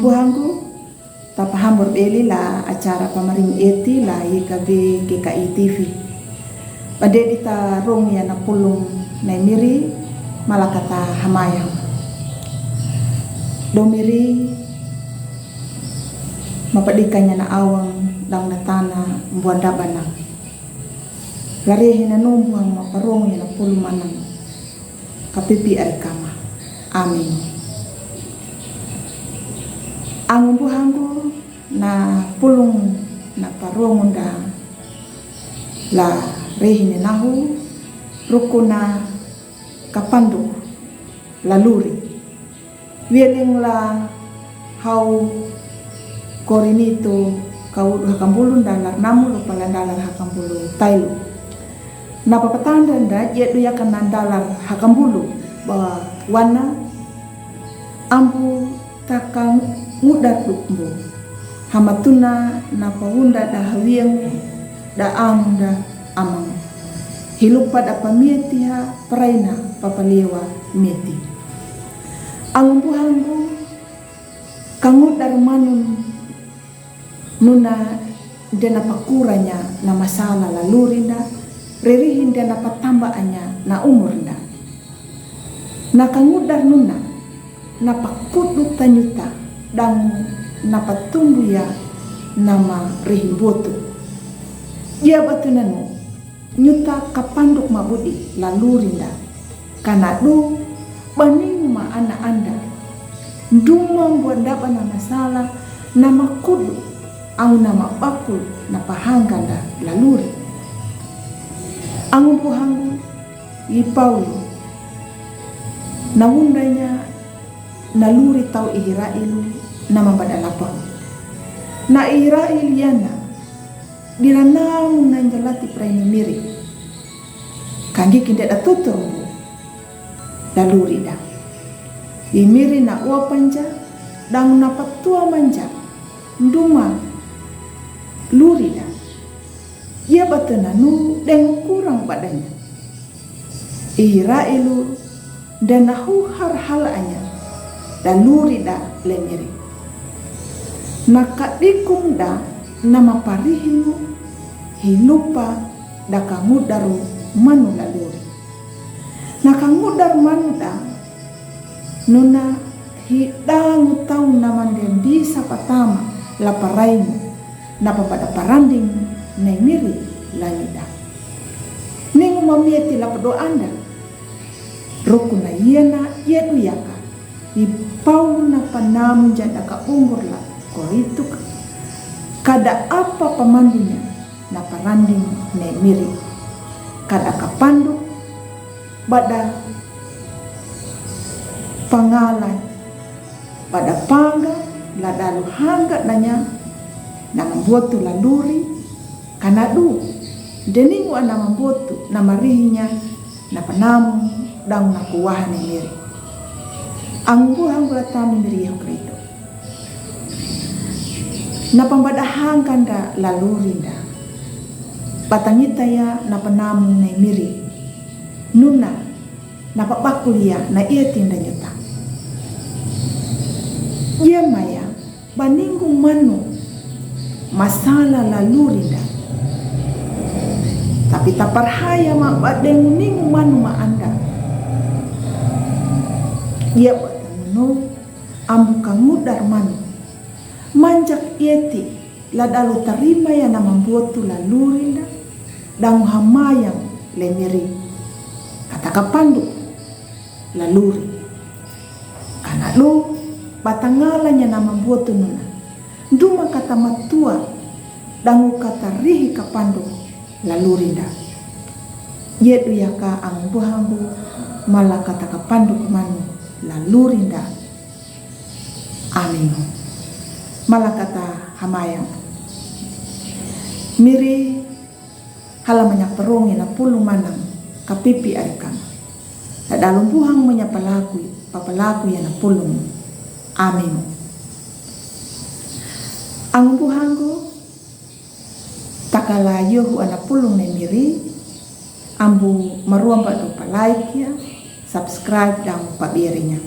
Angumpuhanku tapahambor beli la acara pamaring eti la YKB GKI TV. Pada dita rong ya na pulung na miri malakata hamayang. Domiri mapadikanya na awang dang natana buanda banang. Garehin na numbuhang maparong ya na pulung manang. Kapipi arikama. Amin. Angumpuhanku na pulong na parong da la rehin nahu rukuna kapandu laluri wieling la hau korinito kau hakambulu dalar namu lo palandalar hakambulu tailu na papatanda da yedu yakan nandalar hakambulu bahwa wana ambu takang ngudar dukmu hamatuna na pawunda da hawiang da amda amang hilupa da pamieti ha praina papalewa mieti angumpuhangu kangudar manun nuna dena pakuranya na masalah lalurinda ririhin dena patambaanya na umurda na kangudar nuna na pakudu tanyuta dan napatumbu ya nama rihibotu ia batunanu nyuta kapanduk mabudi lalu rinda kanadu baning ma anak anda duma buanda bana masalah nama kudu au nama bakul napahanganda laluri angumpuhangu ipaulu nawundanya naluri tau Israel nama badalapang na Israel yana diranang nanjalati praini miri kangi kinda datutur laluri da imiri na ua panja dang na patua manja nduma luri da ia batena nu deng kurang badannya Israel dan nahu har anya dan luri da lemiri nakadikung da nama parihimu hilupa da kangudaru manu laluri nakangudar manu da nuna hidang tau naman den bisa patama laparaimu napa pada paranding nemiri lanida ningu mamieti lapado anda rukuna yena yedu yaka ipau na panamu janda ka umur la koritu kada apa pamandunya na paranding ne miri kada kapandu bada pangalan pada pangga la dalu hangga nanya na mambotu laluri kanadu deningu ana mambotu na marihinya na panamu dang na kuwahan ne miri angguhang gulatami miriyaw krito napambadahang kanda lalurinda patangita ya napanamu na miri nuna napapakulia na iya tinda nyuta iya maya baninggung manu masalah lalurinda tapi taparhaya ma badeng ningung manu ma anda ia batanu ambu kangudar manu manjak ieti ladalu tarima ya nama buatu lalurinda dan hamayang lemiri kata kapandu laluri karena lu batangalanya nama buatu nuna duma kata matua dangu kata rihi kapandu lalurinda yedu yaka angbuhangu malah kata kapandu manu lalurinda amin malah kata hamayang miri halamanyak perungi na pulung manang kapipi arikam na dalumbuhang papalaku ya na pulung amin ang buhanggo takalayo hu ana pulung na miri ambu maruang pa do like ya subscribe dan pabirinya.